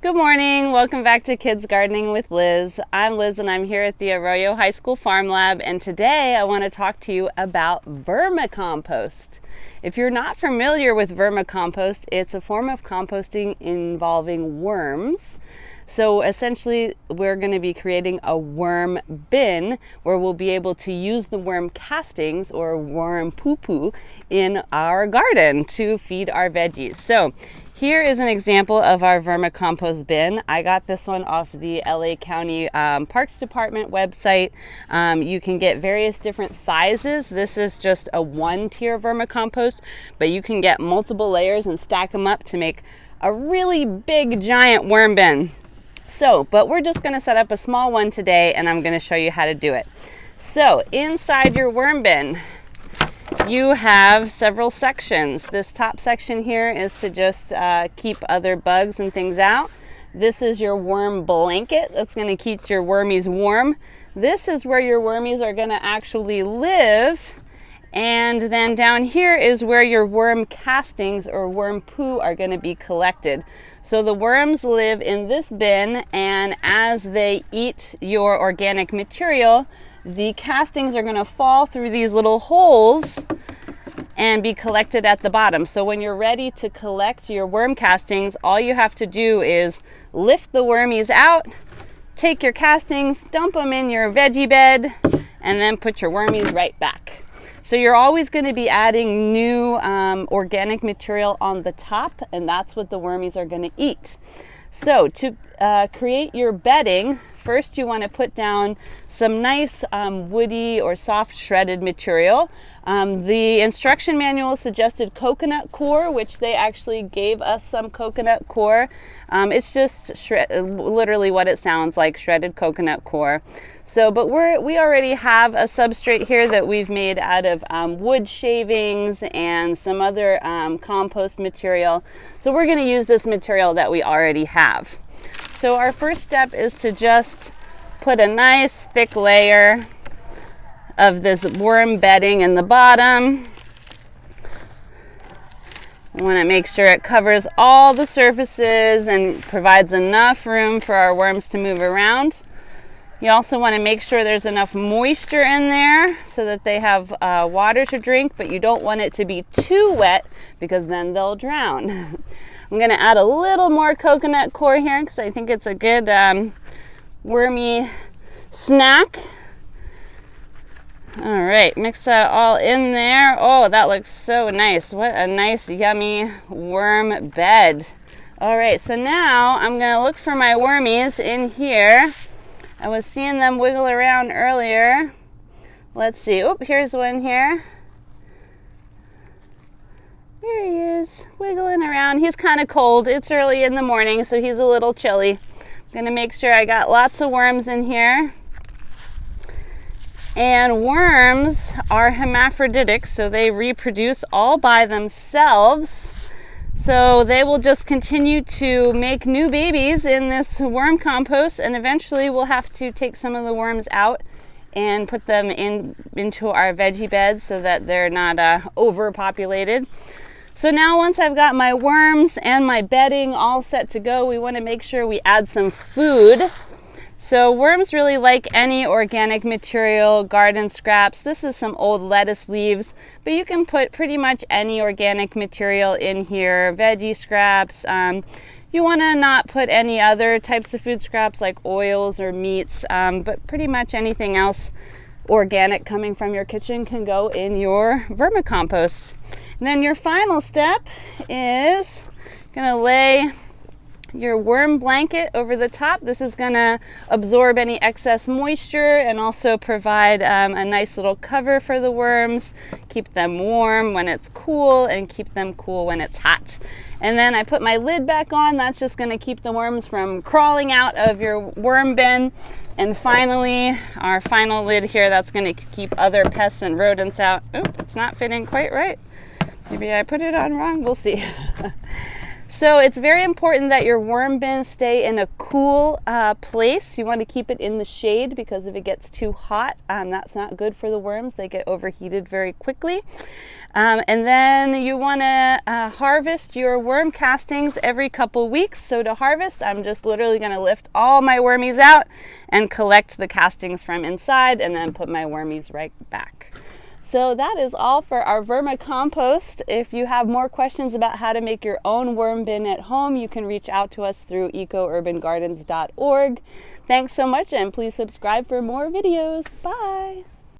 Good morning. Welcome back to Kids Gardening with Liz. I'm Liz and I'm here at the Arroyo High School Farm Lab, and today I want to talk to you about vermicompost. If you're not familiar with vermicompost, it's a form of composting involving worms. So essentially we're going to be creating a worm bin where we'll be able to use the worm castings or worm poo-poo in our garden to feed our veggies. So here is an example of our vermicompost bin. I got this one off the LA County Parks Department website. You can get various different sizes. This is just a one-tier vermicompost, but you can get multiple layers and stack them up to make a really big, giant worm bin. But we're just going to set up a small one today, and I'm going to show you how to do it. So inside your worm bin, you have several sections. This top section here is to just keep other bugs and things out. This is your worm blanket that's going to keep your wormies warm. This is where your wormies are going to actually live. And then down here is where your worm castings or worm poo are going to be collected. So the worms live in this bin, and as they eat your organic material, the castings are going to fall through these little holes and be collected at the bottom. So when you're ready to collect your worm castings, all you have to do is lift the wormies out, take your castings, dump them in your veggie bed, and then put your wormies right back. So you're always going to be adding new organic material on the top, and that's what the wormies are going to eat. So to create your bedding, first you want to put down some nice woody or soft shredded material. The instruction manual suggested coconut coir, which they actually gave us some coconut coir. It's just literally what it sounds like, shredded coconut coir. But we already have a substrate here that we've made out of wood shavings and some other compost material. So we're going to use this material that we already have. So our first step is to just put a nice thick layer of this worm bedding in the bottom. I want to make sure it covers all the surfaces and provides enough room for our worms to move around. You also want to make sure there's enough moisture in there so that they have water to drink, but you don't want it to be too wet because then they'll drown. I'm going to add a little more coconut coir here because I think it's a good wormy snack. All right, mix that all in there. Oh, that looks so nice. What a nice, yummy worm bed. All right, so now I'm going to look for my wormies in here. I was seeing them wiggle around earlier. Let's see. Oh, here's one here. There he is, wiggling around. He's kind of cold. It's early in the morning, so he's a little chilly. I'm going to make sure I got lots of worms in here. And worms are hermaphroditic, so they reproduce all by themselves. So they will just continue to make new babies in this worm compost, and eventually we'll have to take some of the worms out and put them into our veggie beds so that they're not overpopulated. So now once I've got my worms and my bedding all set to go, we want to make sure we add some food. So worms really like any organic material, garden scraps. This is some old lettuce leaves, but you can put pretty much any organic material in here, veggie scraps. You want to not put any other types of food scraps like oils or meats, but pretty much anything else organic coming from your kitchen can go in your vermicompost. And then your final step is going to lay your worm blanket over the top. This is going to absorb any excess moisture and also provide a nice little cover for the worms, keep them warm when it's cool and keep them cool when it's hot. And then I put my lid back on. That's just going to keep the worms from crawling out of your worm bin. And finally, our final lid here, that's going to keep other pests and rodents out. Oh, it's not fitting quite right. Maybe I put it on wrong. We'll see. So it's very important that your worm bins stay in a cool place. You want to keep it in the shade because if it gets too hot, that's not good for the worms. They get overheated very quickly. And then you want to harvest your worm castings every couple weeks. So to harvest, I'm just literally going to lift all my wormies out and collect the castings from inside and then put my wormies right back. So that is all for our vermicompost. If you have more questions about how to make your own worm bin at home, you can reach out to us through ecourbangardens.org. Thanks so much, and please subscribe for more videos. Bye.